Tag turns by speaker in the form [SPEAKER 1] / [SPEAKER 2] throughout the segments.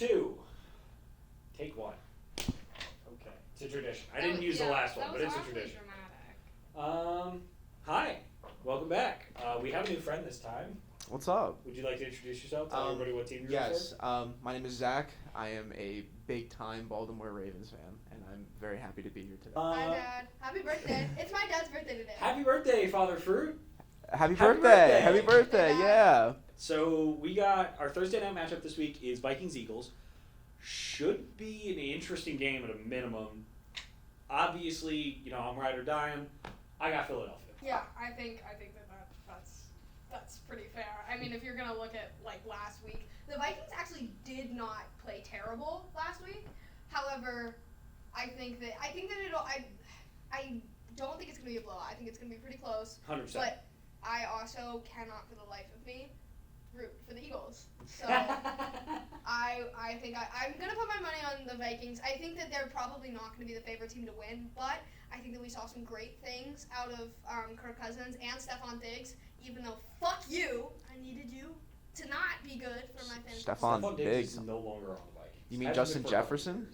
[SPEAKER 1] 2. Take 1. Okay. It's a tradition. I didn't use the last one, but it's a tradition.
[SPEAKER 2] Dramatic.
[SPEAKER 1] Hi. Welcome back. We have a new friend this time.
[SPEAKER 3] What's up?
[SPEAKER 1] Would you like to introduce yourself? Tell everybody what team you're
[SPEAKER 3] Yes.
[SPEAKER 1] for?
[SPEAKER 3] My name is Zach. I am a big-time Baltimore Ravens fan, and I'm very happy to be here today.
[SPEAKER 2] Hi, Dad. Happy birthday. It's my dad's birthday today.
[SPEAKER 1] Happy birthday, Father Fruit.
[SPEAKER 3] Happy birthday! Happy birthday!
[SPEAKER 2] Hey,
[SPEAKER 3] Yeah.
[SPEAKER 1] So we got our Thursday night matchup this week is Vikings-Eagles. Should be an interesting game at a minimum. Obviously, I'm ride or dying. I got Philadelphia.
[SPEAKER 2] Yeah, I think that's pretty fair. I mean, if you're gonna look at last week, the Vikings actually did not play terrible last week. However, I don't think it's gonna be a blowout. I think it's gonna be pretty close.
[SPEAKER 1] 100%.
[SPEAKER 2] But I also cannot, for the life of me, root for the Eagles. So I think I'm gonna put my money on the Vikings. I think that they're probably not gonna be the favorite team to win, but I think that we saw some great things out of Kirk Cousins and Stephon Diggs. Even though fuck you, I needed you to not be good for my fantasy.
[SPEAKER 3] Stephon Diggs
[SPEAKER 1] is no longer on the Vikings.
[SPEAKER 3] You mean Justin Jefferson?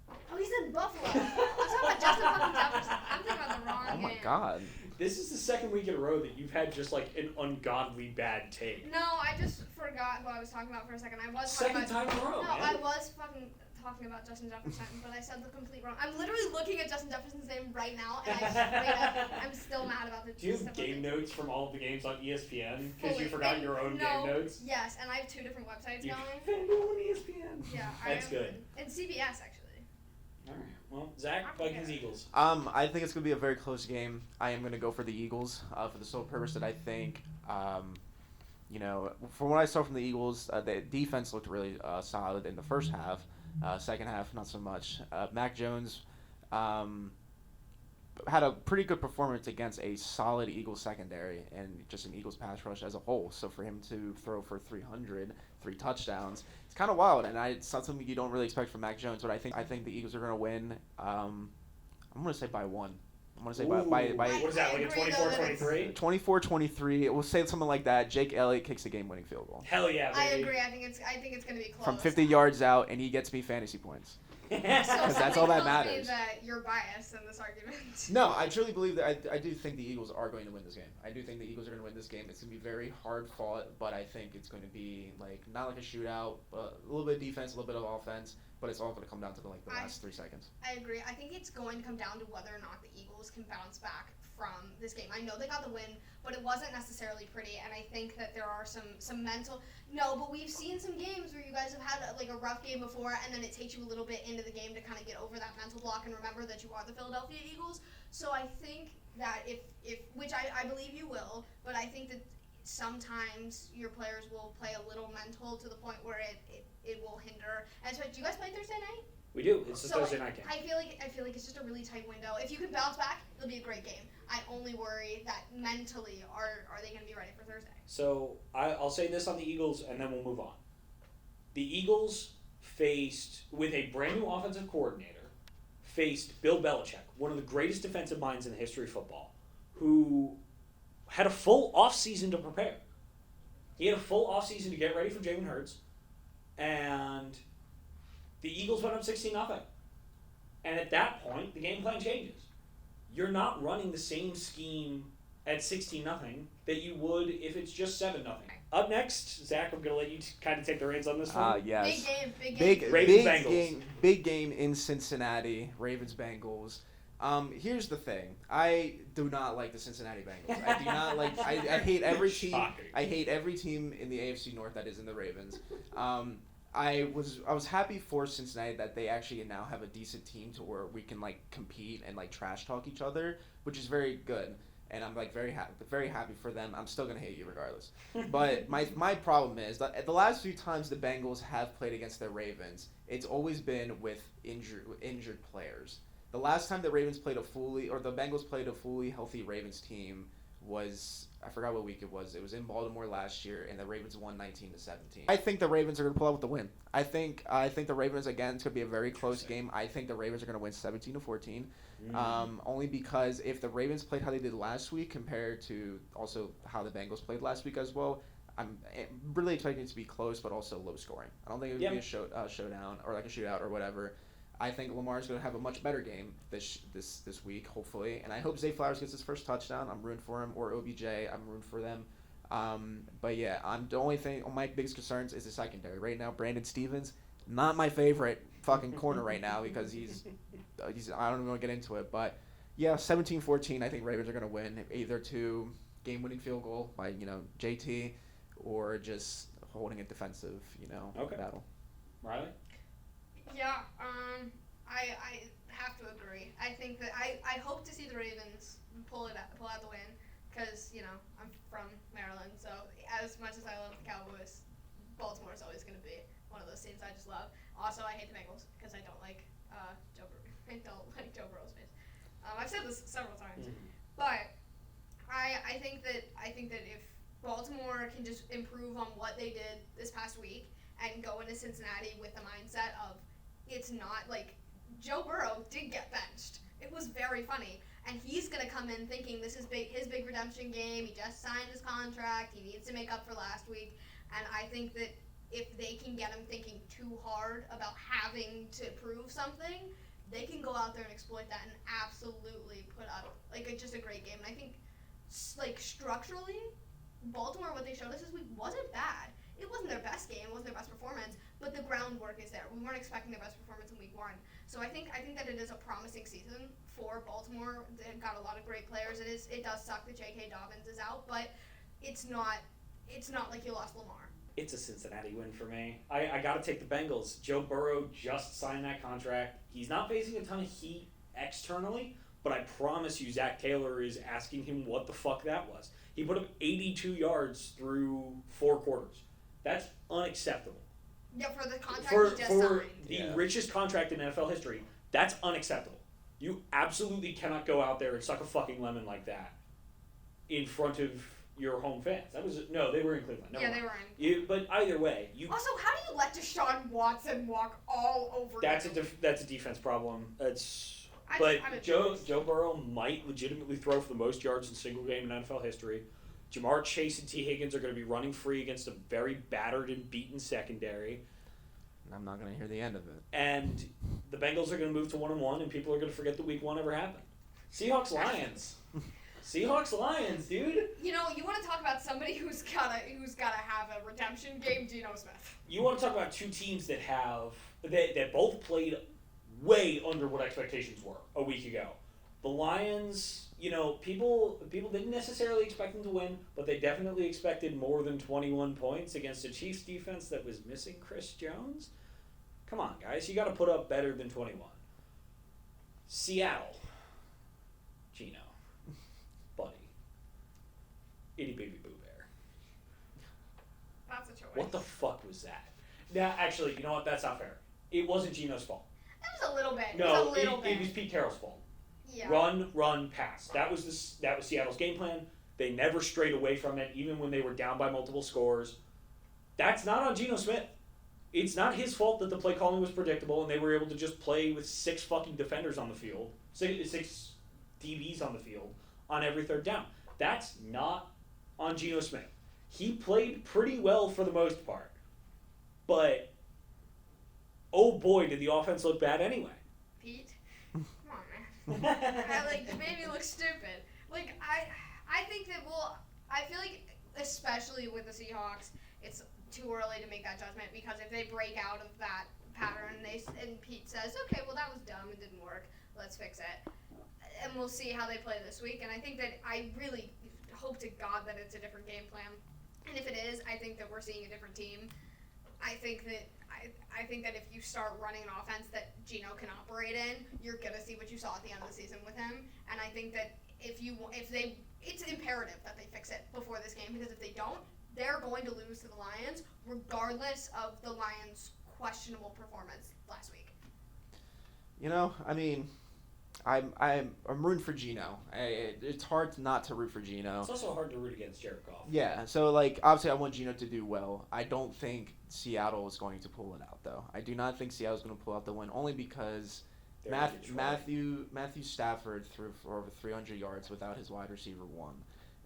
[SPEAKER 2] Oh, he's in Buffalo. I'm talking about Justin fucking Jefferson. I'm thinking about the wrong
[SPEAKER 3] Oh my
[SPEAKER 2] game.
[SPEAKER 3] God.
[SPEAKER 1] This is the second week in a row that you've had just an ungodly bad take.
[SPEAKER 2] No, I just forgot what I was talking about for a second. I was
[SPEAKER 1] Second time in a row,
[SPEAKER 2] No,
[SPEAKER 1] man.
[SPEAKER 2] I was fucking talking about Justin Jefferson, but I said the complete wrong. I'm literally looking at Justin Jefferson's name right now, and I'm still mad about the.
[SPEAKER 1] Do you have game notes from all of the games on ESPN because you forgot your own game notes?
[SPEAKER 2] Yes, and I have 2 different websites going.
[SPEAKER 1] FanDuel and ESPN.
[SPEAKER 2] Yeah,
[SPEAKER 1] That's good.
[SPEAKER 2] And CBS actually.
[SPEAKER 1] All right. Well, Zach, Vikings, Eagles.
[SPEAKER 3] I think it's gonna be a very close game. I am gonna go for the Eagles for the sole purpose that I think, from what I saw from the Eagles, the defense looked really solid in the first half. Second half, not so much. Mac Jones had a pretty good performance against a solid Eagles secondary and just an Eagles pass rush as a whole. So for him to throw for 300, 3 touchdowns, it's kind of wild. And it's not something you don't really expect from Mac Jones. But I think the Eagles are going to win. I'm going to say by 1. I'm going to say by
[SPEAKER 1] what is that, like a 24-23?
[SPEAKER 3] 24-23. We'll say something like that. Jake Elliott kicks the game-winning field goal.
[SPEAKER 1] Hell yeah, baby.
[SPEAKER 2] I agree. I think it's going to be close.
[SPEAKER 3] From 50 yards out, and he gets me fantasy points. Because that's all that matters.
[SPEAKER 2] Me that you're biased in this argument.
[SPEAKER 3] No, I truly believe that I do think the Eagles are going to win this game. I do think the Eagles are going to win this game. It's going to be very hard fought, but I think it's going to be not like a shootout, but a little bit of defense, a little bit of offense, but it's all going to come down to the last 3 seconds.
[SPEAKER 2] I agree. I think it's going to come down to whether or not the Eagles can bounce back from this game. I know they got the win, but it wasn't necessarily pretty, and I think that there are some mental. No, but we've seen some games where you guys have had a rough game before, and then it takes you a little bit into the game to kind of get over that mental block and remember that you are the Philadelphia Eagles. So I think that if which I believe you will, but I think that sometimes your players will play a little mental to the point where it will hinder. And so, do you guys play Thursday night?
[SPEAKER 1] We do. It's a Thursday night game.
[SPEAKER 2] I feel like it's just a really tight window. If you can bounce back, it'll be a great game. I only worry that mentally, are they going to be ready for Thursday?
[SPEAKER 1] So I'll say this on the Eagles, and then we'll move on. The Eagles faced, with a brand new offensive coordinator, faced Bill Belichick, one of the greatest defensive minds in the history of football, who had a full offseason to prepare. He had a full offseason to get ready for Jalen Hurts, and the Eagles went up 16-0. And at that point, the game plan changes. You're not running the same scheme at 16-0 that you would if it's just 7-0. Up next, Zach, I'm going to let you kind of take the reins on this one.
[SPEAKER 3] Yes.
[SPEAKER 2] Big game.
[SPEAKER 3] Big game in Cincinnati. Ravens-Bengals. Here's the thing. I do not like the Cincinnati Bengals. I do not like. I hate every team.
[SPEAKER 1] Shocking.
[SPEAKER 3] I hate every team in the AFC North that isn't the Ravens. I was happy for Cincinnati that they actually now have a decent team to where we can compete and trash talk each other, which is very good. And I'm very happy for them. I'm still gonna hate you regardless. But my problem is that the last few times the Bengals have played against the Ravens, it's always been with injured players. The last time the Bengals played a fully healthy Ravens team was, I forgot what week it was. It was in Baltimore last year, and the Ravens won 19-17. I think the Ravens are going to pull out with the win. I think the Ravens, again, it's going to be a very close game. I think the Ravens are going to win 17-14. Only because if the Ravens played how they did last week compared to also how the Bengals played last week as well, I'm really expecting it to be close, but also low scoring. I don't think it would be a showdown or like a shootout or whatever. I think Lamar's going to have a much better game this week, hopefully, and I hope Zay Flowers gets his first touchdown. I'm rooting for him, or OBJ. I'm rooting for them. But yeah, my biggest concerns is the secondary right now. Brandon Stevens, not my favorite fucking corner right now because he's I don't even want to get into it, but yeah, 17-14. I think Ravens are going to win either to game-winning field goal by JT, or just holding a defensive battle.
[SPEAKER 1] Riley?
[SPEAKER 2] Yeah, I have to agree. I think that I hope to see the Ravens pull out the win, because I'm from Maryland, so as much as I love the Cowboys, Baltimore is always going to be one of those teams I just love. Also, I hate the Bengals because I don't like Joe Burrow's face. I've said this several times, but I think that if Baltimore can just improve on what they did this past week and go into Cincinnati with the mindset of, it's not like Joe Burrow did get benched. It was very funny. And he's going to come in thinking this is his big redemption game. He just signed his contract. He needs to make up for last week. And I think that if they can get him thinking too hard about having to prove something, they can go out there and exploit that and absolutely put up just a great game. And I think structurally, Baltimore, what they showed us this week wasn't bad. It wasn't their best game, it wasn't their best performance, but the groundwork is there. We weren't expecting their best performance in week 1. So I think that it is a promising season for Baltimore. They've got a lot of great players. It does suck that J.K. Dobbins is out, but it's not like you lost Lamar.
[SPEAKER 1] It's a Cincinnati win for me. I got to take the Bengals. Joe Burrow just signed that contract. He's not facing a ton of heat externally, but I promise you Zach Taylor is asking him what the fuck that was. He put up 82 yards through 4 quarters. That's unacceptable.
[SPEAKER 2] Yeah, for the contract he just
[SPEAKER 1] for
[SPEAKER 2] signed.
[SPEAKER 1] The richest contract in NFL history, that's unacceptable. You absolutely cannot go out there and suck a fucking lemon like that in front of your home fans. They were in Cleveland.
[SPEAKER 2] They were in.
[SPEAKER 1] But either way,
[SPEAKER 2] Also, how do you let Deshaun Watson walk all over you?
[SPEAKER 1] That's a defense problem. Joe Burrow might legitimately throw for the most yards in a single game in NFL history. Jamar Chase and T. Higgins are going to be running free against a very battered and beaten secondary.
[SPEAKER 3] I'm not going to hear the end of it.
[SPEAKER 1] And the Bengals are going to move to 1-1, and people are going to forget that week 1 ever happened. Seahawks-Lions. Seahawks-Lions, dude.
[SPEAKER 2] You want to talk about somebody who's got to have a redemption game? Geno Smith.
[SPEAKER 1] You want to talk about two teams that both played way under what expectations were a week ago. The Lions, people didn't necessarily expect them to win, but they definitely expected more than 21 points against a Chiefs defense that was missing Chris Jones. Come on, guys. You got to put up better than 21. Seattle. Geno. Buddy. Itty baby boo bear.
[SPEAKER 2] That's a choice.
[SPEAKER 1] What the fuck was that? Now, actually, you know what? That's not fair. It wasn't Geno's fault.
[SPEAKER 2] It was a little bit.
[SPEAKER 1] No, it was Pete Carroll's fault.
[SPEAKER 2] Yeah.
[SPEAKER 1] Run, pass. That was Seattle's game plan. They never strayed away from it, even when they were down by multiple scores. That's not on Geno Smith. It's not his fault that the play calling was predictable and they were able to just play with 6 fucking defenders on the field, 6 DBs on the field on every third down. That's not on Geno Smith. He played pretty well for the most part, but oh boy, did the offense look bad anyway.
[SPEAKER 2] Pete, come on, man. The baby looks stupid. I think that I feel like, especially with the Seahawks, it's too early to make that judgment, because if they break out of that pattern and Pete says, okay, well that was dumb, it didn't work, let's fix it, and we'll see how they play this week. And I think that I really hope to God that it's a different game plan, and if it is, I think that we're seeing a different team. I think that if you start running an offense that Geno can operate in, you're gonna see what you saw at the end of the season with him. And I think that it's imperative that they fix it before this game, because if they don't, they're going to lose to the Lions, regardless of the Lions' questionable performance last week.
[SPEAKER 3] I'm rooting for Geno. It's hard not to root for Geno.
[SPEAKER 1] It's also hard to root against Jared Goff.
[SPEAKER 3] Yeah, so obviously I want Geno to do well. I don't think Seattle is going to pull it out, though. I do not think Seattle is going to pull out the win, only because Matthew Stafford threw for over 300 yards without his wide receiver 1.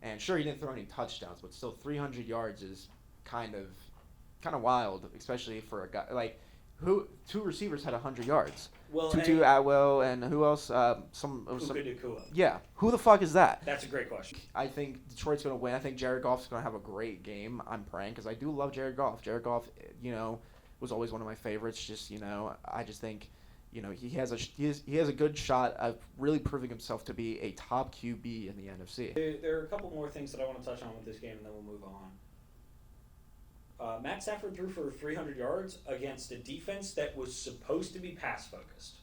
[SPEAKER 3] And sure, he didn't throw any touchdowns, but still 300 yards is kind of wild, especially for a guy like two receivers had 100 yards.
[SPEAKER 1] Well,
[SPEAKER 3] Tutu Atwell and who else? Some.
[SPEAKER 1] Nakua.
[SPEAKER 3] Yeah, who the fuck is that?
[SPEAKER 1] That's a great question.
[SPEAKER 3] I think Detroit's going to win. I think Jared Goff's going to have a great game. I'm praying because I do love Jared Goff. Jared Goff, was always one of my favorites. Just I just think, he has a good shot of really proving himself to be a top QB in the NFC.
[SPEAKER 1] There are a couple more things that I want to touch on with this game, and then we'll move on. Matt Stafford threw for 300 yards against a defense that was supposed to be pass-focused.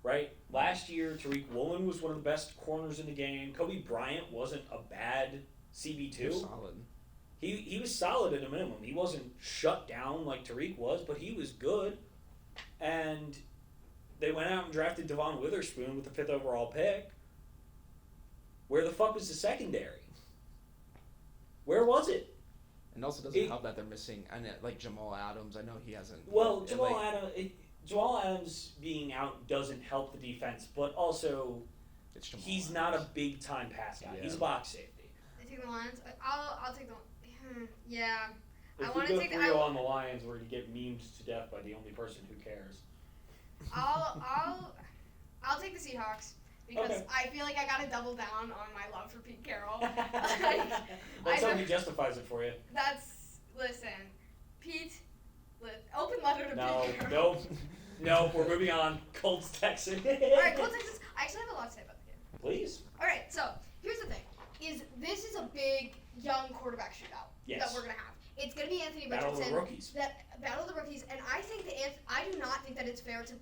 [SPEAKER 1] Right? Last year, Tariq Woolen was one of the best corners in the game. Kobe Bryant wasn't a bad CB2.
[SPEAKER 3] He was solid.
[SPEAKER 1] He was solid at a minimum. He wasn't shut down like Tariq was, but he was good. And they went out and drafted Devon Witherspoon with the 5th overall pick. Where the fuck was the secondary? Where was it?
[SPEAKER 3] And also doesn't help that they're missing, like Jamal Adams. I know he hasn't.
[SPEAKER 1] Well, Jamal Adams being out doesn't help the defense, but also he's not a big time pass guy. Yeah. He's a box safety.
[SPEAKER 2] I take the Lions. I'll take the. Yeah.
[SPEAKER 1] If we go 3-0 on the Lions, we're gonna get memed to death by the only person who cares.
[SPEAKER 2] I'll take the Seahawks. Because okay. I feel like I gotta double down on my love for Pete Carroll.
[SPEAKER 1] That's how he justifies it for you.
[SPEAKER 2] Listen, Pete, open letter to Pete
[SPEAKER 1] Carroll. No, we're moving on. Colts, Texans.
[SPEAKER 2] Alright, Colts, Texans. I actually have a lot to say about the game.
[SPEAKER 1] Please.
[SPEAKER 2] Alright, so, here's the thing. This is a big, young quarterback shootout that we're gonna have. It's gonna be Anthony Richardson.
[SPEAKER 1] Battle of the rookies.
[SPEAKER 2] Battle of the rookies, and I do not think that it's fair to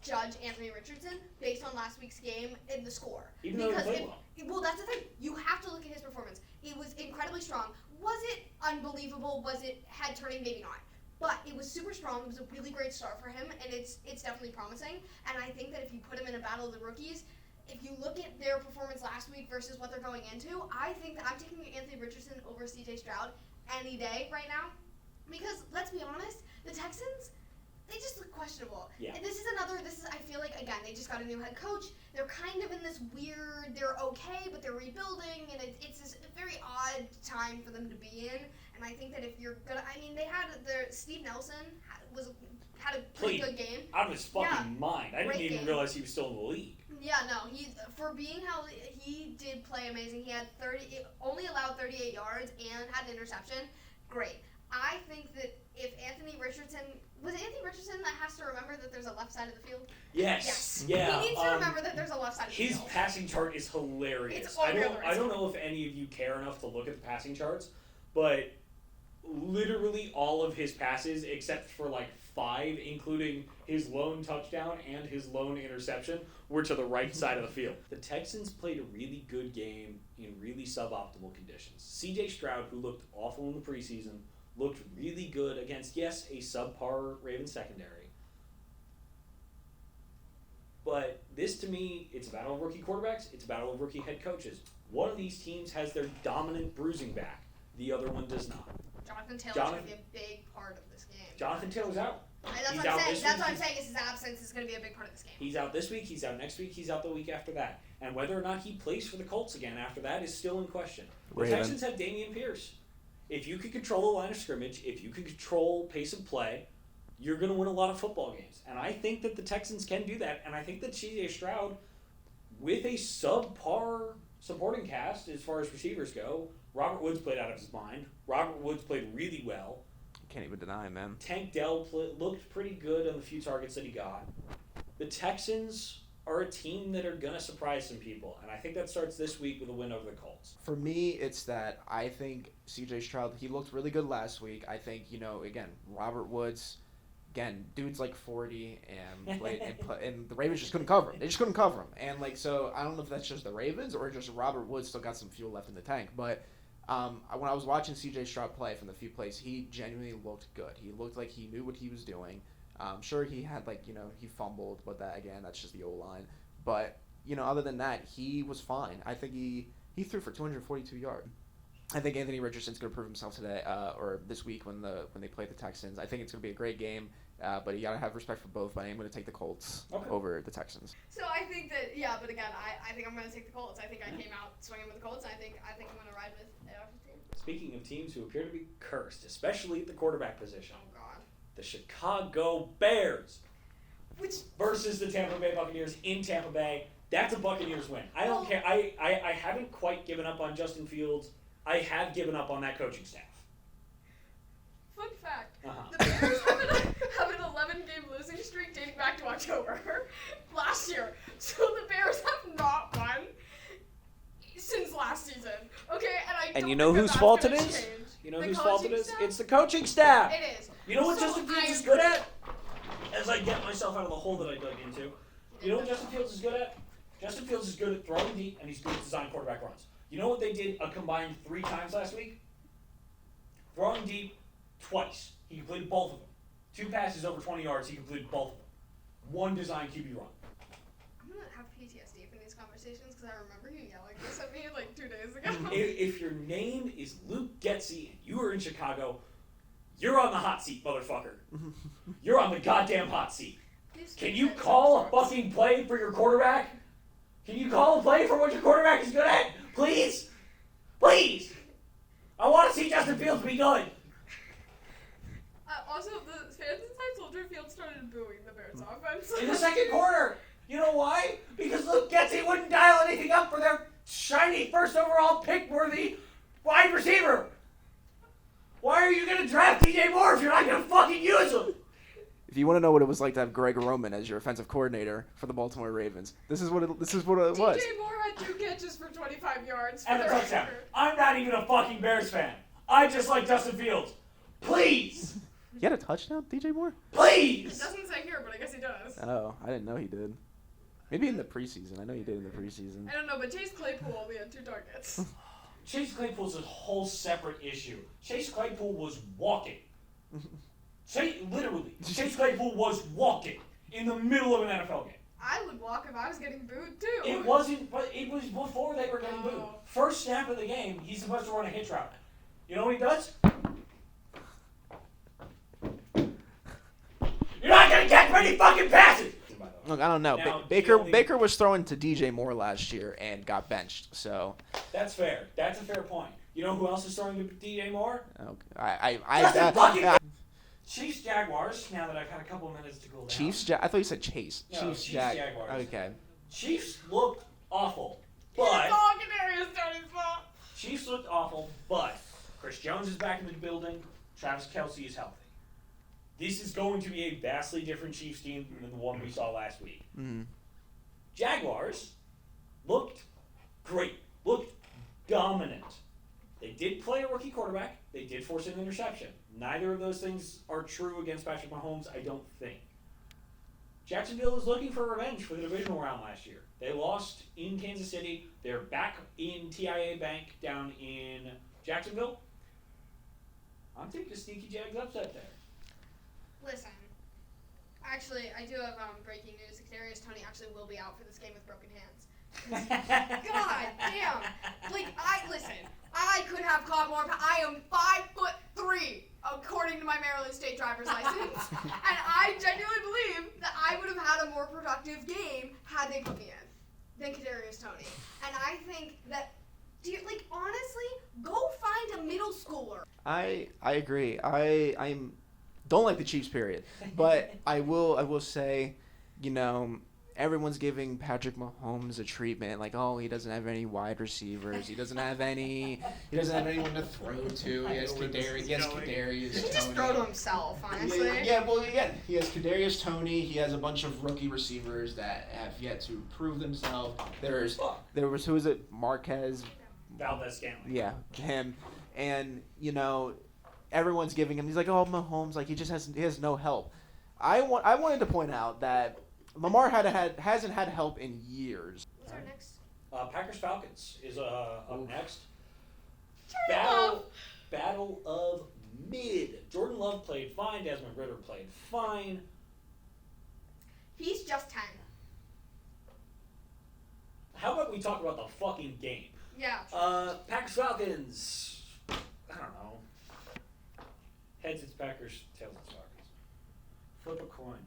[SPEAKER 2] judge Anthony Richardson based on last week's game and the score.
[SPEAKER 1] Even though he played well.
[SPEAKER 2] Well, that's the thing. You have to look at his performance. It was incredibly strong. Was it unbelievable? Was it head-turning? Maybe not. But it was super strong. It was a really great start for him, and it's definitely promising. And I think that if you put him in a battle of the rookies, if you look at their performance last week versus what they're going into, I think that I'm taking Anthony Richardson over C.J. Stroud any day right now. Because, let's be honest, the Texans, they just look questionable.
[SPEAKER 1] Yeah.
[SPEAKER 2] And I feel like, again, they just got a new head coach. They're kind of in this weird, they're okay, but they're rebuilding, and it's this very odd time for them to be in. And I think that if you're gonna, Steve Nelson had a pretty good game.
[SPEAKER 1] Out of his fucking mind. I didn't even realize he was still in the league.
[SPEAKER 2] Yeah, no, for being how he did play amazing. He had only allowed 38 yards and had an interception. Great. I think that if Anthony Richardson that has to remember that there's a left side of the field?
[SPEAKER 1] Yes. Yeah.
[SPEAKER 2] He needs to remember that there's a left side of the field.
[SPEAKER 1] His passing chart is hilarious.
[SPEAKER 2] It's
[SPEAKER 1] I don't know if any of you care enough to look at the passing charts, but literally all of his passes, except for like 5, including his lone touchdown and his lone interception, were to the right side of the field. The Texans played a really good game in really suboptimal conditions. C.J. Stroud, who looked awful in the preseason, looked really good against, yes, a subpar Ravens secondary. But this, to me, it's a battle of rookie quarterbacks. It's a battle of rookie head coaches. One of these teams has their dominant bruising back. The other one does not.
[SPEAKER 2] Jonathan Taylor's going to be a big part of this game.
[SPEAKER 1] Jonathan Taylor's out.
[SPEAKER 2] That's what I'm saying is his absence is going to be a big part of this game.
[SPEAKER 1] He's out this week. He's out next week. He's out the week after that. And whether or not he plays for the Colts again after that is still in question. The Texans have Dameon Pierce. If you can control the line of scrimmage, if you can control pace of play, you're going to win a lot of football games. And I think that the Texans can do that. And I think that C.J. Stroud, with a subpar supporting cast as far as receivers go, Robert Woods played out of his mind. Robert Woods played really well.
[SPEAKER 3] Can't even deny it, man.
[SPEAKER 1] Tank Dell looked pretty good on the few targets that he got. The Texans are a team that are going to surprise some people. And I think that starts this week with a win over the Colts.
[SPEAKER 3] For me, it's that I think C.J. Stroud, he looked really good last week. I think, again, Robert Woods, again, dude's like 40 and and the Ravens just couldn't cover him. They just couldn't cover him. And, so I don't know if that's just the Ravens or just Robert Woods still got some fuel left in the tank. But when I was watching C.J. Stroud play from the few plays, he genuinely looked good. He looked like he knew what he was doing. Sure, he had, he fumbled, but that's just the O-line. But, other than that, he was fine. I think he threw for 242 yards. I think Anthony Richardson's going to prove himself today or this week when they play the Texans. I think it's going to be a great game, but you got to have respect for both. But I am going to take the Colts over the Texans.
[SPEAKER 2] So I think that, but again, I think I'm going to take the Colts. I think I came out swinging with the Colts. I think I'm going to ride with the team.
[SPEAKER 1] Speaking of teams who appear to be cursed, especially at the quarterback position,
[SPEAKER 2] Oh God.
[SPEAKER 1] the Chicago Bears
[SPEAKER 2] Which
[SPEAKER 1] versus the Tampa Bay Buccaneers in Tampa Bay. That's a Buccaneers win. I don't care. I haven't quite given up on Justin Fields. I have given up on that coaching staff.
[SPEAKER 2] fun fact:
[SPEAKER 1] Uh-huh.
[SPEAKER 2] the Bears have an 11-game losing streak dating back to October last year. So the Bears have not won since last season. Okay, and I.
[SPEAKER 1] And
[SPEAKER 2] don't
[SPEAKER 1] you know
[SPEAKER 2] think
[SPEAKER 1] whose
[SPEAKER 2] that's
[SPEAKER 1] fault
[SPEAKER 2] gonna
[SPEAKER 1] it is?
[SPEAKER 2] change.
[SPEAKER 1] You know
[SPEAKER 2] The
[SPEAKER 1] whose fault it
[SPEAKER 2] coaching
[SPEAKER 1] is?
[SPEAKER 2] staff?
[SPEAKER 1] It's the coaching staff.
[SPEAKER 2] It is.
[SPEAKER 1] You know what
[SPEAKER 2] So
[SPEAKER 1] Justin Fields
[SPEAKER 2] I
[SPEAKER 1] is good
[SPEAKER 2] agree.
[SPEAKER 1] at? As I get myself out of the hole that I dug into, you know what Justin Fields is good at? Justin Fields is good at throwing deep, and he's good at design quarterback runs. You know what they did a combined 3 times last week? Throwing deep twice. He completed both of them. 2 passes over 20 yards, he completed both of them. 1 design QB run.
[SPEAKER 2] I'm gonna have PTSD from these conversations because I remember you yelling this at me like 2 days ago.
[SPEAKER 1] If your name is Luke Getsy and you are in Chicago, you're on the hot seat, motherfucker. You're on the goddamn hot seat. Can you call a fucking play for your quarterback? Can you call a play for what your quarterback is good at? Please? Please! I want to see Justin Fields be good.
[SPEAKER 2] Also, the fans inside Soldier Field started booing the Bears offense.
[SPEAKER 1] In the second quarter. You know why? Because Luke Getsy wouldn't dial anything up for their shiny first overall pick worthy wide receiver. Why are you going to draft DJ Moore if you're not going to fucking use him?
[SPEAKER 3] If you want to know what it was like to have Greg Roman as your offensive coordinator for the Baltimore Ravens, this is what it was.
[SPEAKER 2] DJ Moore had 2 catches for 25 yards.
[SPEAKER 1] And a touchdown. I'm not even a fucking Bears fan. I just like Justin Fields. Please.
[SPEAKER 3] He had a touchdown, DJ Moore?
[SPEAKER 2] It
[SPEAKER 1] Please.
[SPEAKER 2] doesn't say here, but I guess he does.
[SPEAKER 3] Oh, I didn't know he did. Maybe in the preseason. I know he did in the preseason.
[SPEAKER 2] I don't know, but Chase Claypool only had 2 targets.
[SPEAKER 1] Chase Claypool's a whole separate issue. Chase Claypool was walking. Literally, Chase Claypool was walking in the middle of an NFL game.
[SPEAKER 2] I would walk if I was getting booed too.
[SPEAKER 1] It wasn't, but it was before they were getting booed.
[SPEAKER 2] Oh.
[SPEAKER 1] First snap of the game, he's supposed to run a hitch route. You know what he does? You're not gonna catch many fucking passes.
[SPEAKER 3] Look, I don't know.
[SPEAKER 1] Now,
[SPEAKER 3] Baker was throwing to DJ Moore last year and got benched. So
[SPEAKER 1] That's fair. That's a fair point. You know who else is throwing to DJ Moore?
[SPEAKER 3] okay.
[SPEAKER 1] Chiefs Jaguars. Now that I've had a couple of minutes to cool down.
[SPEAKER 3] I thought you said Chase.
[SPEAKER 1] No,
[SPEAKER 3] Chiefs
[SPEAKER 1] Chiefs Jaguars.
[SPEAKER 3] Okay.
[SPEAKER 1] Chiefs looked awful,
[SPEAKER 2] It's
[SPEAKER 1] but
[SPEAKER 2] all Kadarius Toney's fault.
[SPEAKER 1] Chiefs looked awful, but Chris Jones is back in the building. Travis Kelce is healthy. This is going to be a vastly different Chiefs team than the one we saw last week.
[SPEAKER 3] Mm-hmm.
[SPEAKER 1] Jaguars looked great, looked dominant. They did play a rookie quarterback. They did force an interception. Neither of those things are true against Patrick Mahomes, I don't think. Jacksonville is looking for revenge for the divisional round last year. They lost in Kansas City. They're back in TIA Bank down in Jacksonville. I'm taking a sneaky Jags upset there.
[SPEAKER 2] Listen, actually, I do have breaking news. Kadarius Toney actually will be out for this game with broken hands. God damn! I could have caught more. I am 5'3", according to my Maryland State driver's license, and I genuinely believe that I would have had a more productive game had they put me in than Kadarius Toney. And I think that, honestly, go find a middle schooler.
[SPEAKER 3] I agree. I'm don't like the Chiefs, period. But I will say, everyone's giving Patrick Mahomes a treatment like, oh, he doesn't have any wide receivers. He doesn't have anyone to throw to. He has Kadarius
[SPEAKER 2] He
[SPEAKER 3] Toney.
[SPEAKER 2] just throw to himself, honestly.
[SPEAKER 3] He has Kadarius Toney. He has a bunch of rookie receivers that have yet to prove themselves. There was who is it? Marquez.
[SPEAKER 1] Valdez-Scantling.
[SPEAKER 3] Yeah, him. And everyone's giving him. He's like, oh, Mahomes, like he has no help. I wanted to point out that Lamar hasn't had help in years.
[SPEAKER 2] What's our next?
[SPEAKER 1] Packers-Falcons is up next.
[SPEAKER 2] Jordan Love.
[SPEAKER 1] Battle of mid. Jordan Love played fine. Desmond Ridder played fine.
[SPEAKER 2] He's just 10.
[SPEAKER 1] How about we talk about the fucking game?
[SPEAKER 2] Yeah.
[SPEAKER 1] Packers-Falcons. I don't know. Heads it's Packers, tails it's Falcons. Flip a coin.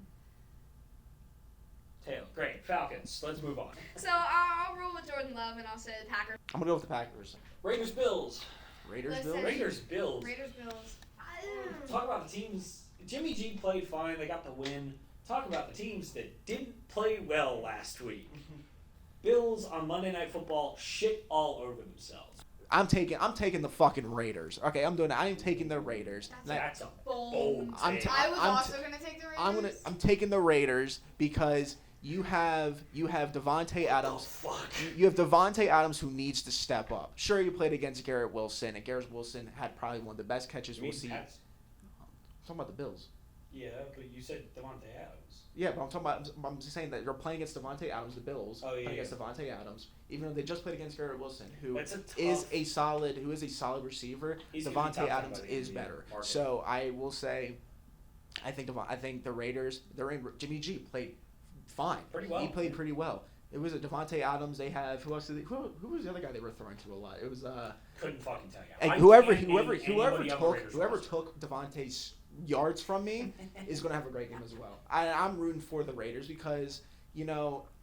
[SPEAKER 1] Tail. Great. Falcons. Let's move on.
[SPEAKER 2] So I'll roll with Jordan Love and I'll say the Packers.
[SPEAKER 3] I'm gonna go with the Packers.
[SPEAKER 1] Raiders-Bills.
[SPEAKER 3] Raiders,
[SPEAKER 2] Listen,
[SPEAKER 3] Bills.
[SPEAKER 1] Raiders, Bills.
[SPEAKER 2] Raiders, Bills.
[SPEAKER 1] Talk about the teams. Jimmy G played fine. They got the win. Talk about the teams that didn't play well last week. Bills on Monday Night Football shit all over themselves.
[SPEAKER 3] I'm taking the fucking Raiders. Okay, I'm doing it. I'm taking the Raiders.
[SPEAKER 1] That's a
[SPEAKER 2] Bold.
[SPEAKER 1] bold
[SPEAKER 3] I'm
[SPEAKER 1] take.
[SPEAKER 2] I was
[SPEAKER 3] I'm
[SPEAKER 2] also gonna take the Raiders.
[SPEAKER 3] I'm taking the Raiders because you have Devontae Adams.
[SPEAKER 1] Oh, fuck.
[SPEAKER 3] You have Devontae Adams who needs to step up. Sure, you played against Garrett Wilson, and Garrett Wilson had probably one of the best catches
[SPEAKER 1] You
[SPEAKER 3] we'll
[SPEAKER 1] mean
[SPEAKER 3] see.
[SPEAKER 1] Pats?
[SPEAKER 3] I'm talking about the Bills.
[SPEAKER 1] Yeah, but you said Devontae Adams.
[SPEAKER 3] Yeah, but I'm just saying that you're playing against Devontae Adams, the Bills.
[SPEAKER 1] Oh, yeah,
[SPEAKER 3] playing against Devontae Adams, even though they just played against Garrett Wilson, who
[SPEAKER 1] That's a tough-
[SPEAKER 3] is a solid receiver.
[SPEAKER 1] He's gonna be
[SPEAKER 3] Devontae
[SPEAKER 1] top 10
[SPEAKER 3] Adams
[SPEAKER 1] by the end
[SPEAKER 3] is
[SPEAKER 1] of the year.
[SPEAKER 3] better.
[SPEAKER 1] Mark it.
[SPEAKER 3] So I will say, I think the Raiders. Jimmy G played fine.
[SPEAKER 1] Pretty well.
[SPEAKER 3] He played pretty well. It was a Devontae Adams. They have who else? Who was the other guy they were throwing to a lot? It was
[SPEAKER 1] Couldn't fucking tell you.
[SPEAKER 3] and
[SPEAKER 1] I
[SPEAKER 3] whoever
[SPEAKER 1] can't name anybody on the Raiders roster.
[SPEAKER 3] took Devontae's yards from me is going to have a great game as well. I'm rooting for the Raiders because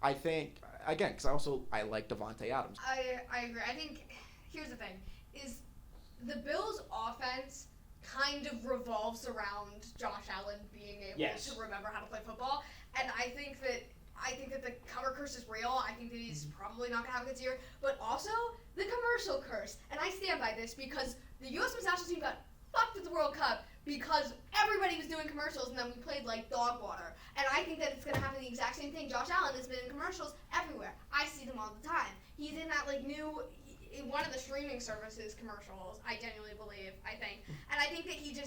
[SPEAKER 3] I think again because I like Devontae Adams.
[SPEAKER 2] I agree. I think here's the thing: is the Bills' offense kind of revolves around Josh Allen being able
[SPEAKER 1] Yes.
[SPEAKER 2] to remember how to play football, and I think that the cover curse is real. I think that he's probably not gonna have a good year, but also the commercial curse, and I stand by this because the U.S. Men's national team got fucked at the World Cup because everybody was doing commercials and then we played like dog water. And I think that it's going to happen the exact same thing. Josh Allen has been in commercials everywhere. I see them all the time. He's in that in one of the streaming services commercials, I genuinely believe, I think. And I think that he's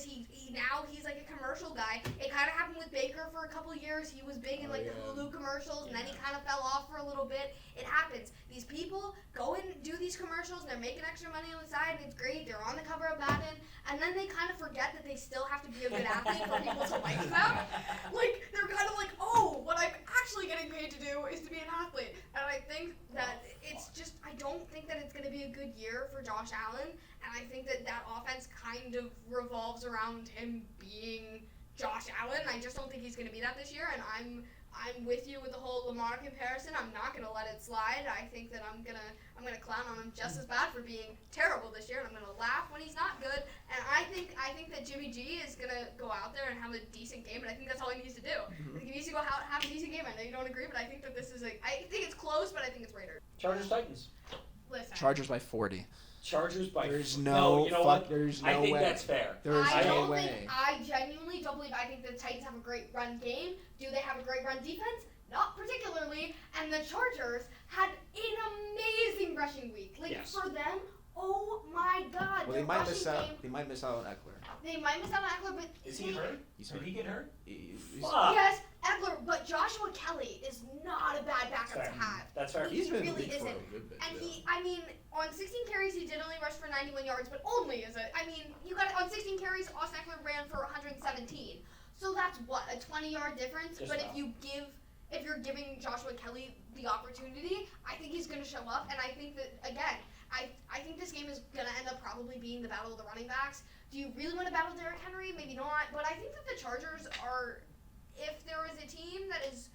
[SPEAKER 2] like a commercial guy. It kind of happened with Baker for a couple years. He was big in the Hulu commercials and then he kind of fell off for a little bit. It happens. These people go and do these commercials and they're making extra money on the side and it's great. They're on the cover of Madden and then they kind of forget that they still have to be a good athlete for people to like them. Like, they're kind of like, oh, what I'm actually getting paid to do is to be an athlete. And I think that it's just, I don't think that it's going to be a good year for Josh Allen. And I think that offense kind of revolves around him being Josh Allen. I just don't think he's going to be that this year. And I'm with you with the whole Lamar comparison. I'm not going to let it slide. I think that I'm gonna clown on him just as bad for being terrible this year, and I'm gonna laugh when he's not good. And I think that Jimmy G is gonna go out there and have a decent game, and I think that's all he needs to do. I think he needs to go out have a decent game. I know you don't agree, but I think that this is I think it's close, but I think it's Raiders.
[SPEAKER 1] Chargers Titans.
[SPEAKER 2] Listen.
[SPEAKER 3] Chargers by 40.
[SPEAKER 1] Chargers by.
[SPEAKER 3] There's
[SPEAKER 1] you
[SPEAKER 3] no
[SPEAKER 1] know what?
[SPEAKER 3] There's no
[SPEAKER 1] I think
[SPEAKER 3] way.
[SPEAKER 1] that's fair.
[SPEAKER 3] There's
[SPEAKER 2] I
[SPEAKER 3] no
[SPEAKER 2] don't
[SPEAKER 3] way.
[SPEAKER 2] think. I genuinely don't believe. I think the Titans have a great run game. Do they have a great run defense? Not particularly. And the Chargers had an amazing rushing week. Like
[SPEAKER 1] Yes.
[SPEAKER 2] for them, oh my God.
[SPEAKER 3] Well,
[SPEAKER 2] their
[SPEAKER 3] they might
[SPEAKER 2] rushing
[SPEAKER 3] miss out.
[SPEAKER 2] game-
[SPEAKER 3] They might miss out on Eckler.
[SPEAKER 2] They might miss out on Eckler, but
[SPEAKER 1] Is he hurt?
[SPEAKER 3] He's
[SPEAKER 1] Did
[SPEAKER 3] hurt.
[SPEAKER 1] he get hurt?
[SPEAKER 3] He's-
[SPEAKER 1] Fuck.
[SPEAKER 2] yes, Eckler, but Joshua Kelly is not a bad backup
[SPEAKER 1] Fair.
[SPEAKER 2] to have.
[SPEAKER 1] That's fair.
[SPEAKER 3] He's
[SPEAKER 2] He
[SPEAKER 3] been in the
[SPEAKER 2] really
[SPEAKER 3] league for a
[SPEAKER 2] isn't.
[SPEAKER 3] good bit.
[SPEAKER 2] And
[SPEAKER 3] yeah.
[SPEAKER 2] on 16 carries, he did only rush for 91 yards, but only you got on 16 carries, Austin Eckler ran for 117. So that's what, a 20-yard difference?
[SPEAKER 1] Just
[SPEAKER 2] But
[SPEAKER 1] about.
[SPEAKER 2] if you're giving Joshua Kelly the opportunity, I think he's going to show up. And I think that, again, I think this game is going to end up probably being the battle of the running backs. Do you really want to battle Derrick Henry? Maybe not. But I think that the Chargers are, if there is a team that is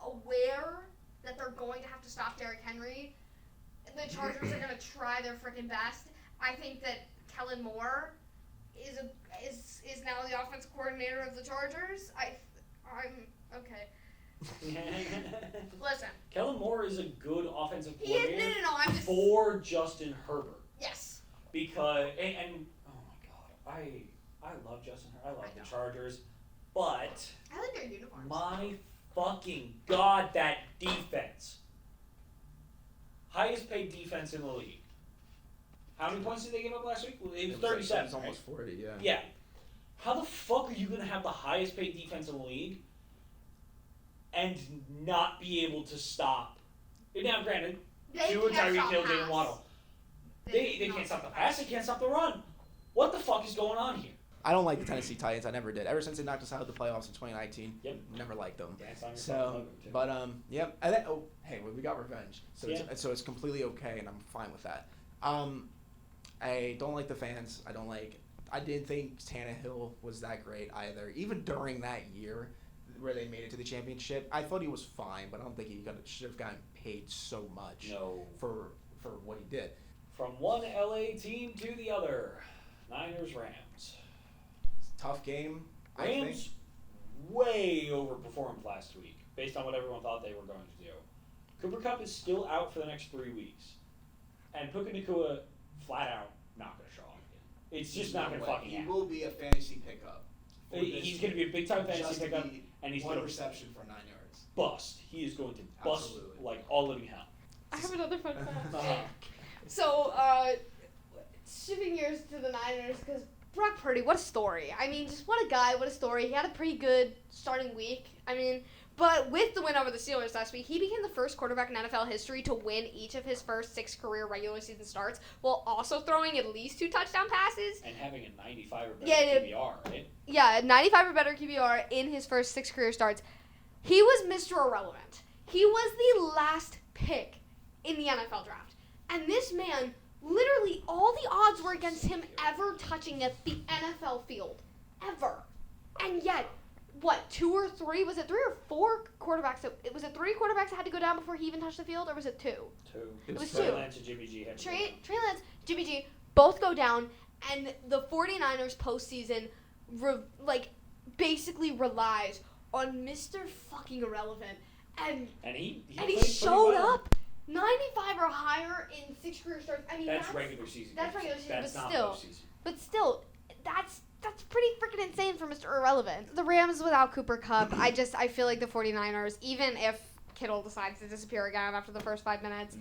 [SPEAKER 2] aware that they're going to have to stop Derrick Henry, the Chargers are going to try their freaking best. I think that Kellen Moore is now the offense coordinator of the Chargers. I'm okay. Listen,
[SPEAKER 1] Kellen Moore is a good offensive
[SPEAKER 2] he is
[SPEAKER 1] coordinator
[SPEAKER 2] no. I'm just
[SPEAKER 1] for Justin Herbert
[SPEAKER 2] yes.
[SPEAKER 1] because and oh my God, I love Justin Herbert. I love the Chargers, but
[SPEAKER 2] I like their uniforms.
[SPEAKER 1] my fucking God, that defense. Highest paid defense in the league. How many points did they give up last week? It was 37.
[SPEAKER 3] It's almost 40. Yeah.
[SPEAKER 1] Yeah. How the fuck are you going to have the highest paid defense in the league and not be able to stop? Now, granted,
[SPEAKER 2] They
[SPEAKER 1] Tua,
[SPEAKER 2] can't
[SPEAKER 1] Tyreek
[SPEAKER 2] stop
[SPEAKER 1] Hill, Jalen
[SPEAKER 2] pass.
[SPEAKER 1] Waddle. They can't stop the pass. They can't stop the run. What the fuck is going on here?
[SPEAKER 3] I don't like the Tennessee Titans. I never did. Ever since they knocked us out of the playoffs in 2019.
[SPEAKER 1] Yep.
[SPEAKER 3] Never liked them.
[SPEAKER 1] Dance on your
[SPEAKER 3] So,
[SPEAKER 1] fucking logo, too.
[SPEAKER 3] but yep. And then, hey, we got revenge. So
[SPEAKER 1] Yeah.
[SPEAKER 3] so it's completely okay, and I'm fine with that. I don't like the fans. I didn't think Tannehill was that great either. Even during that year where they made it to the championship, I thought he was fine, but I don't think he should have gotten paid so much
[SPEAKER 1] No.
[SPEAKER 3] for what he did.
[SPEAKER 1] From one LA team to the other. Niners, Rams.
[SPEAKER 4] Tough game, I think.
[SPEAKER 1] Rams way overperformed last week based on what everyone thought they were going to do. Cooper Kupp is still out for the next 3 weeks. And Puka Nacua, flat out, not going to show up again. It's just not going to fucking
[SPEAKER 4] He
[SPEAKER 1] happen.
[SPEAKER 4] will be a fantasy pickup.
[SPEAKER 1] He's going to be a big-time fantasy pickup, and he's
[SPEAKER 4] one
[SPEAKER 1] going to
[SPEAKER 4] reception for 9 yards.
[SPEAKER 1] bust. He is going to bust
[SPEAKER 4] Absolutely.
[SPEAKER 1] like all living hell.
[SPEAKER 2] I have another fun fact.
[SPEAKER 1] Uh-huh.
[SPEAKER 2] So, shifting gears to the Niners, because Brock Purdy, what a story. I mean, just what a guy, what a story. He had a pretty good starting week. I mean, but with the win over the Steelers last week, he became the first quarterback in NFL history to win each of his first 6 career regular season starts, while also throwing at least 2 touchdown passes.
[SPEAKER 1] And having a 95 or better
[SPEAKER 2] Yeah,
[SPEAKER 1] PBR, right?
[SPEAKER 2] Yeah, 95 or better QBR in his first 6 career starts. He was Mr. Irrelevant. He was the last pick in the NFL draft. And this man, literally all the odds were against him ever touching the NFL field. Ever. And yet, what, 2 or 3? Was it 3 or 4 quarterbacks? Was it 3 quarterbacks that had to go down before he even touched the field, or was it 2?
[SPEAKER 1] 2.
[SPEAKER 2] It was
[SPEAKER 1] Trey
[SPEAKER 2] 2.
[SPEAKER 1] Lance and Jimmy G had to go
[SPEAKER 2] Trey
[SPEAKER 1] down.
[SPEAKER 2] Lance, Jimmy G, both go down, and the 49ers postseason, basically relies on Mr. fucking Irrelevant. And
[SPEAKER 1] he
[SPEAKER 2] he
[SPEAKER 1] played pretty
[SPEAKER 2] showed
[SPEAKER 1] well.
[SPEAKER 2] up 95 or higher in 6 career starts. I mean,
[SPEAKER 1] That's regular season.
[SPEAKER 2] that's
[SPEAKER 1] games.
[SPEAKER 2] regular season,
[SPEAKER 1] That's
[SPEAKER 2] but
[SPEAKER 1] not
[SPEAKER 2] still.
[SPEAKER 1] postseason.
[SPEAKER 2] But still, that's pretty freaking insane for Mr. Irrelevant. The Rams without Cooper Kupp, I feel like the 49ers, even if Kittle decides to disappear again after the first 5 minutes,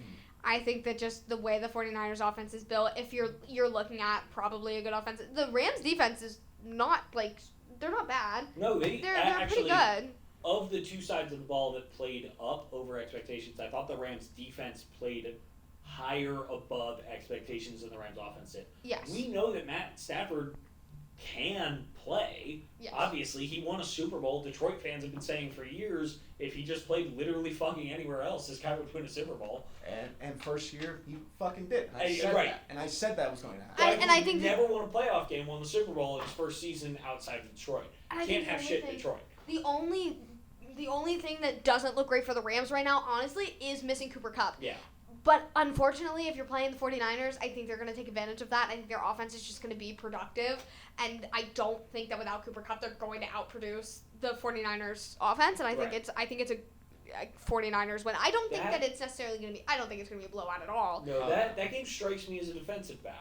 [SPEAKER 2] I think that just the way the 49ers offense is built, if you're looking at probably a good offense, the Rams defense is not they're not bad.
[SPEAKER 1] No,
[SPEAKER 2] They're
[SPEAKER 1] actually,
[SPEAKER 2] pretty good.
[SPEAKER 1] of the 2 sides of the ball that played up over expectations, I thought the Rams defense played higher above expectations than the Rams offense did.
[SPEAKER 2] Yes.
[SPEAKER 1] We know that Matt Stafford can play.
[SPEAKER 2] Yes.
[SPEAKER 1] Obviously, he won a Super Bowl. Detroit fans have been saying for years, if he just played literally fucking anywhere else, this guy would win a Super Bowl.
[SPEAKER 4] And first year, he fucking did. And I
[SPEAKER 1] Hey,
[SPEAKER 4] said
[SPEAKER 1] right.
[SPEAKER 4] that. And I said that was going to happen.
[SPEAKER 2] And I think
[SPEAKER 1] never won a playoff game, won the Super Bowl in his first season outside of Detroit.
[SPEAKER 2] And I
[SPEAKER 1] Can't
[SPEAKER 2] think the
[SPEAKER 1] have
[SPEAKER 2] only
[SPEAKER 1] shit in
[SPEAKER 2] thing-
[SPEAKER 1] Detroit.
[SPEAKER 2] The only thing that doesn't look great for the Rams right now, honestly, is missing Cooper Kupp.
[SPEAKER 1] Yeah.
[SPEAKER 2] But unfortunately, if you're playing the 49ers, I think they're going to take advantage of that. I think their offense is just going to be productive. And I don't think that without Cooper Kupp, they're going to outproduce the 49ers offense. And I think
[SPEAKER 1] Right.
[SPEAKER 2] it's a 49ers win. I don't think
[SPEAKER 1] That-
[SPEAKER 2] that it's necessarily going to be, I don't think it's going to be a blowout at all.
[SPEAKER 1] No, that game strikes me as a defensive battle.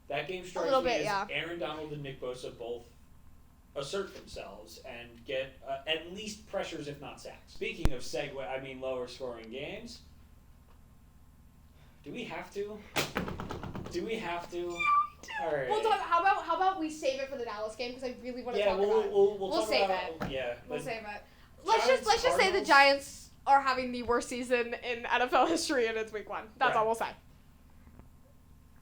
[SPEAKER 1] That game strikes
[SPEAKER 2] little
[SPEAKER 1] me
[SPEAKER 2] bit,
[SPEAKER 1] as
[SPEAKER 2] yeah.
[SPEAKER 1] Aaron Donald and Nick Bosa both assert themselves and get at least pressures, if not sacks. Speaking of lower scoring games, do we have to? All right.
[SPEAKER 2] We'll talk. How about we save it for the Dallas game because I really want to talk about it.
[SPEAKER 1] We'll talk
[SPEAKER 2] save
[SPEAKER 1] about Yeah,
[SPEAKER 2] We'll
[SPEAKER 1] but
[SPEAKER 2] save it. Let's just say the
[SPEAKER 1] Cardinals?
[SPEAKER 2] Giants are having the worst season in NFL history and it's week 1. That's
[SPEAKER 1] Right.
[SPEAKER 2] all we'll say.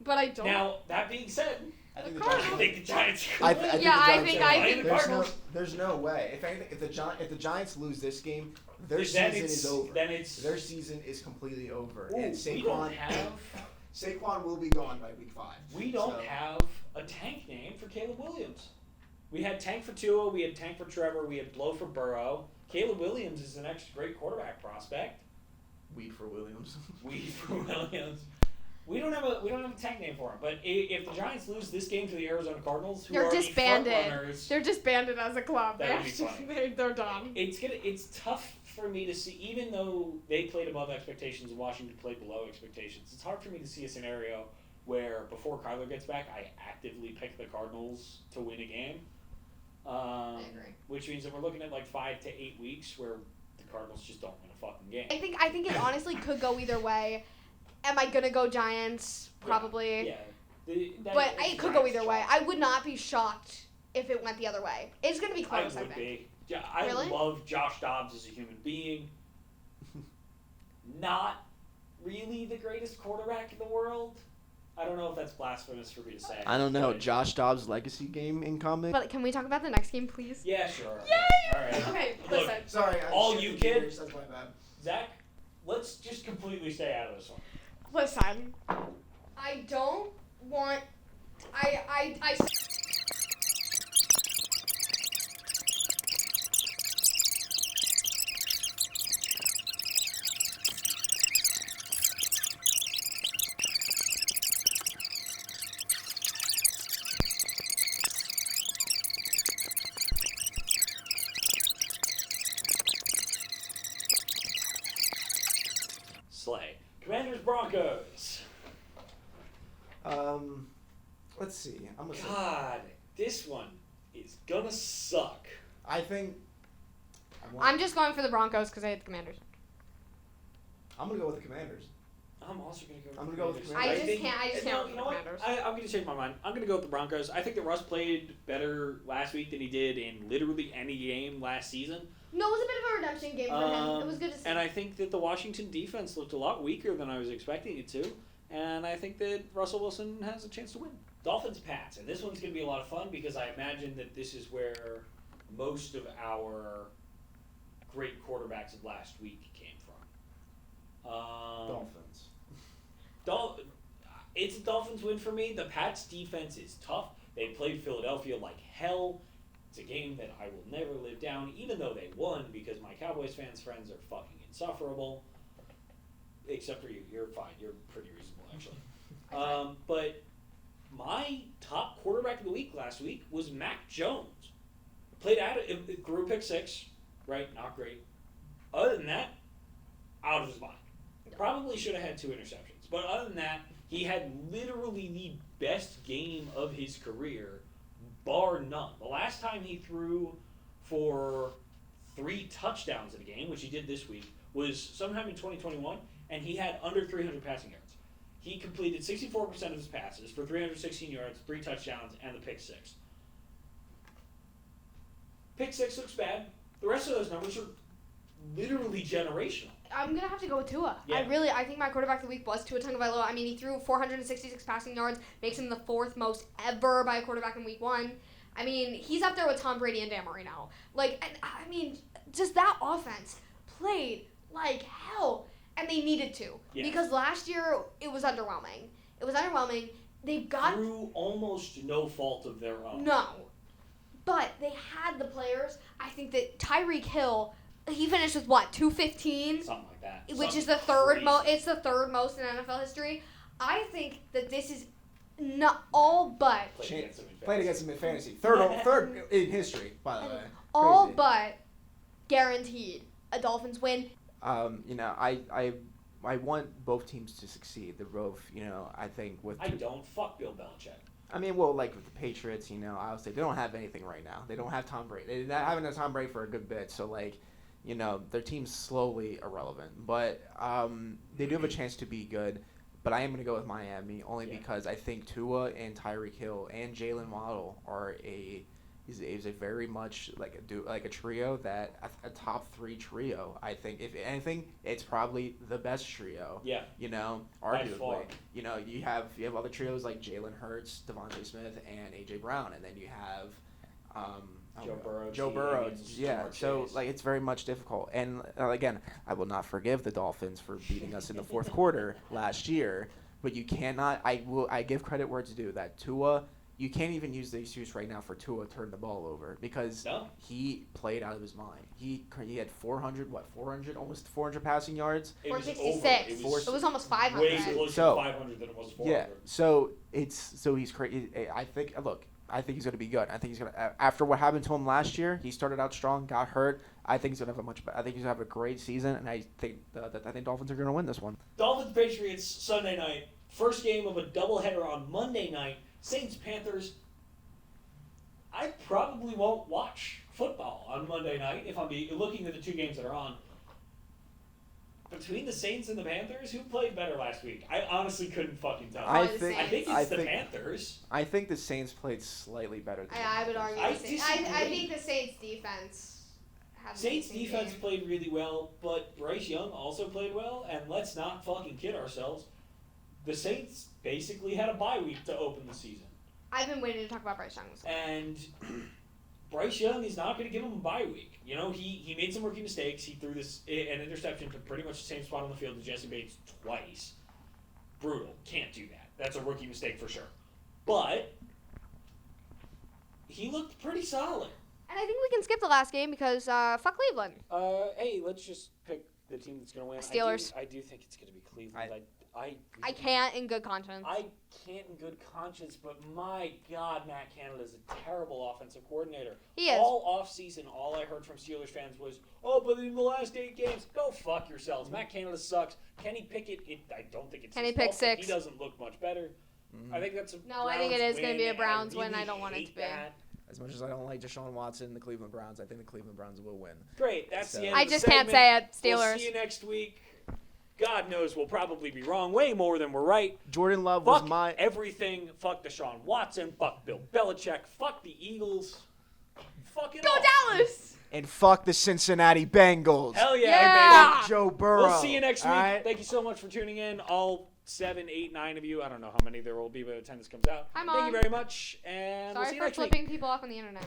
[SPEAKER 2] But I don't.
[SPEAKER 1] Now that being said,
[SPEAKER 4] I think
[SPEAKER 2] The
[SPEAKER 4] the
[SPEAKER 1] I
[SPEAKER 4] Giants.
[SPEAKER 1] think the Giants.
[SPEAKER 4] I
[SPEAKER 1] could
[SPEAKER 4] think
[SPEAKER 1] win.
[SPEAKER 2] Yeah,
[SPEAKER 4] the
[SPEAKER 2] I
[SPEAKER 4] Giants
[SPEAKER 2] think-
[SPEAKER 4] are
[SPEAKER 2] I
[SPEAKER 4] right.
[SPEAKER 2] think-
[SPEAKER 4] There's no way. If anything, if the Giants lose this game, their
[SPEAKER 1] Then
[SPEAKER 4] season
[SPEAKER 1] it's-
[SPEAKER 4] is over.
[SPEAKER 1] then it's-
[SPEAKER 4] Their season is completely over.
[SPEAKER 1] Ooh,
[SPEAKER 4] And
[SPEAKER 1] we don't have
[SPEAKER 4] Saquon will be gone by week 5.
[SPEAKER 1] We don't
[SPEAKER 4] So-
[SPEAKER 1] have a tank name for Caleb Williams. We had tank for Tua, we had tank for Trevor, we had blow for Burrow. Caleb Williams is the next great quarterback prospect.
[SPEAKER 4] Weed for Williams.
[SPEAKER 1] Weed for Williams. We don't have a tank name for him. But if the Giants lose this game to the Arizona Cardinals, who
[SPEAKER 2] They're
[SPEAKER 1] are
[SPEAKER 2] disbanded.
[SPEAKER 1] the front runners,
[SPEAKER 2] They're disbanded as a club.
[SPEAKER 1] That would be funny.
[SPEAKER 2] They're done.
[SPEAKER 1] it's tough for me to see. Even though they played above expectations and Washington played below expectations, it's hard for me to see a scenario where before Kyler gets back, I actively pick the Cardinals to win a game.
[SPEAKER 2] I agree.
[SPEAKER 1] Which means that we're looking at like 5 to 8 weeks where the Cardinals just don't win a fucking game.
[SPEAKER 2] I think it honestly could go either way. Am I gonna go Giants? Probably.
[SPEAKER 1] Yeah.
[SPEAKER 2] But it could go either way. I would not be shocked if it went the other way. It's gonna be close, I
[SPEAKER 1] would
[SPEAKER 2] think.
[SPEAKER 1] be. Yeah, I
[SPEAKER 2] Really?
[SPEAKER 1] love Josh Dobbs as a human being. Not really the greatest quarterback in the world. I don't know if that's blasphemous for me to say.
[SPEAKER 3] I don't know.
[SPEAKER 1] but-
[SPEAKER 3] Josh Dobbs' legacy game in comic.
[SPEAKER 2] But can we talk about the next game, please?
[SPEAKER 1] Yeah, sure.
[SPEAKER 2] Yay!
[SPEAKER 1] All right.
[SPEAKER 2] Okay,
[SPEAKER 1] Look,
[SPEAKER 2] listen.
[SPEAKER 4] Sorry.
[SPEAKER 1] All
[SPEAKER 4] shifted
[SPEAKER 1] you kid?
[SPEAKER 4] gears, That's my bad.
[SPEAKER 1] Zach, let's just completely stay out of this one.
[SPEAKER 2] Listen. I don't want. I
[SPEAKER 1] Clay. Commanders Broncos.
[SPEAKER 4] Let's see. I'm gonna say.
[SPEAKER 1] God, this one is gonna suck.
[SPEAKER 4] I think.
[SPEAKER 2] I'm just going for the Broncos because I hate the Commanders.
[SPEAKER 4] I'm gonna go with the Commanders.
[SPEAKER 1] I'm also gonna go.
[SPEAKER 4] I'm gonna go with the
[SPEAKER 2] I
[SPEAKER 4] Commanders.
[SPEAKER 2] just can't
[SPEAKER 1] No,
[SPEAKER 2] with
[SPEAKER 1] you
[SPEAKER 2] the
[SPEAKER 1] know what?
[SPEAKER 2] Commanders.
[SPEAKER 1] I'm gonna change my mind. I'm gonna go with the Broncos. I think that Russ played better last week than he did in literally any game last season.
[SPEAKER 2] No, it was a bit of a redemption game for him. It was good to see.
[SPEAKER 1] And I think that the Washington defense looked a lot weaker than I was expecting it to. And I think that Russell Wilson has a chance to win. Dolphins Pats, and this one's going to be a lot of fun because I imagine that this is where most of our great quarterbacks of last week came from.
[SPEAKER 4] Dolphins.
[SPEAKER 1] It's a Dolphins win for me. The Pats defense is tough. They played Philadelphia like hell. It's a game that I will never live down, even though they won, because my Cowboys fans' friends are fucking insufferable. Except for you. You're fine. You're pretty reasonable, actually. But my top quarterback of the week last week was Mac Jones. Played out it grew pick 6, right? Not great. Other than that, out of his mind. Probably should have had 2 interceptions. But other than that, he had literally the best game of his career, bar none. The last time he threw for 3 touchdowns in a game, which he did this week, was sometime in 2021, and he had under 300 passing yards. He completed 64% of his passes for 316 yards, 3 touchdowns, and the pick 6. Pick 6 looks bad. The rest of those numbers are literally generational.
[SPEAKER 2] I'm gonna have to go with Tua.
[SPEAKER 1] Yeah.
[SPEAKER 2] I think my quarterback of the week was Tua Tagovailoa. I mean, he threw 466 passing yards, makes him the 4th most ever by a quarterback in week 1. I mean, he's up there with Tom Brady and Dan Marino. Just that offense played like hell, and they needed to because last year it was underwhelming. They've got
[SPEAKER 1] through almost no fault of their own.
[SPEAKER 2] No, but they had the players. I think that Tyreek Hill. He finished with what, 215?
[SPEAKER 1] Something like that.
[SPEAKER 2] Which is the third most. It's the 3rd most in NFL history. I think that this is not all but
[SPEAKER 4] Played against him in fantasy. Third in history, by the way.
[SPEAKER 2] all
[SPEAKER 4] Crazy.
[SPEAKER 2] but guaranteed a Dolphins win.
[SPEAKER 3] I want both teams to succeed. They're both, I think with.
[SPEAKER 1] I don't fuck Bill Belichick.
[SPEAKER 3] I mean, well, like with the Patriots, obviously they don't have anything right now. They don't have Tom Brady. They haven't had Tom Brady for a good bit, so their team's slowly irrelevant. But they do have a chance to be good. But I am going to go with Miami only because I think Tua and Tyreek Hill and Jalen Waddle are is a very much like a trio that a top 3 trio. I think if anything, it's probably the best trio.
[SPEAKER 1] Yeah.
[SPEAKER 3] Arguably. You have other trios like Jalen Hurts, Devontae Smith, and AJ Brown, and then you have Joe Burrow. Yeah. So it's very much difficult. And again, I will not forgive the Dolphins for beating us in the 4th quarter last year, but you cannot. I give credit where it's due that Tua. You can't even use the excuse right now for Tua to turn the ball over because he played out of his mind. He had 400, almost 400 passing yards.
[SPEAKER 2] 466. It was almost 500.
[SPEAKER 1] Way closer to 500 than it was 400.
[SPEAKER 3] Yeah. So he's crazy. I think he's going to be good. I think he's going to. After what happened to him last year, he started out strong, got hurt. I think he's going to have I think he's going to have a great season, and I think Dolphins are going to win this one.
[SPEAKER 1] Dolphins Patriots Sunday night. First game of a doubleheader on Monday night. Saints Panthers. I probably won't watch football on Monday night if I'm looking at the 2 games that are on. Between the Saints and the Panthers, who played better last week? I honestly couldn't fucking tell.
[SPEAKER 2] I
[SPEAKER 1] think it's the Panthers.
[SPEAKER 3] I think the Saints played slightly better than
[SPEAKER 2] I would argue the Saints. I think the Saints defense.
[SPEAKER 1] Saints defense played really well, but Bryce Young also played well, and let's not fucking kid ourselves. The Saints basically had a bye week to open the season.
[SPEAKER 2] I've been waiting to talk about Bryce Young.
[SPEAKER 1] And Bryce Young is not going to give him a bye week. He made some rookie mistakes. He threw an interception to pretty much the same spot on the field as Jesse Bates twice. Brutal. Can't do that. That's a rookie mistake for sure. But he looked pretty solid.
[SPEAKER 2] And I think we can skip the last game because fuck Cleveland.
[SPEAKER 1] Hey, let's just pick the team that's going to win.
[SPEAKER 2] Steelers.
[SPEAKER 1] I do think it's going to be Cleveland.
[SPEAKER 2] I can't in good conscience.
[SPEAKER 1] I can't in good conscience, but my God, Matt Canada is a terrible offensive coordinator.
[SPEAKER 2] He is.
[SPEAKER 1] All offseason, all I heard from Steelers fans was, "Oh, but in the last 8 games, go fuck yourselves. Matt Canada sucks." Kenny Pickett, I don't think it's
[SPEAKER 2] Kenny
[SPEAKER 1] his
[SPEAKER 2] pick
[SPEAKER 1] fault, but
[SPEAKER 2] six.
[SPEAKER 1] he doesn't look much better. I think that's a
[SPEAKER 2] No, I think it is going to be a
[SPEAKER 1] Browns
[SPEAKER 2] Browns
[SPEAKER 1] win,
[SPEAKER 2] win.
[SPEAKER 1] and
[SPEAKER 2] I don't want it
[SPEAKER 1] hate
[SPEAKER 2] to be.
[SPEAKER 1] that.
[SPEAKER 3] As much as I don't like Deshaun Watson and the Cleveland Browns, I think the Cleveland Browns will win.
[SPEAKER 1] Great, that's
[SPEAKER 3] So-
[SPEAKER 1] the end
[SPEAKER 2] I
[SPEAKER 1] of the
[SPEAKER 2] just can't
[SPEAKER 1] segment.
[SPEAKER 2] say it.
[SPEAKER 1] We'll
[SPEAKER 2] Steelers.
[SPEAKER 1] see you next week. God knows we'll probably be wrong way more than we're right.
[SPEAKER 3] Jordan Love was
[SPEAKER 1] Fuck
[SPEAKER 3] my.
[SPEAKER 1] everything. Fuck Deshaun Watson. Fuck Bill Belichick. Fuck the Eagles. Fuck it
[SPEAKER 2] Go
[SPEAKER 1] all.
[SPEAKER 2] Dallas!
[SPEAKER 3] And fuck the Cincinnati Bengals.
[SPEAKER 1] Hell yeah,
[SPEAKER 2] Yeah.
[SPEAKER 1] baby.
[SPEAKER 3] Joe Burrow.
[SPEAKER 1] We'll see you next week.
[SPEAKER 3] All right?
[SPEAKER 1] Thank you so much for tuning in. All 7, 8, 9 of you. I don't know how many there will be by the time this comes out.
[SPEAKER 2] Hi,
[SPEAKER 1] Thank you
[SPEAKER 2] Mom.
[SPEAKER 1] very much, and we'll
[SPEAKER 2] Sorry
[SPEAKER 1] see you
[SPEAKER 2] for
[SPEAKER 1] next week.
[SPEAKER 2] flipping people off on the internet.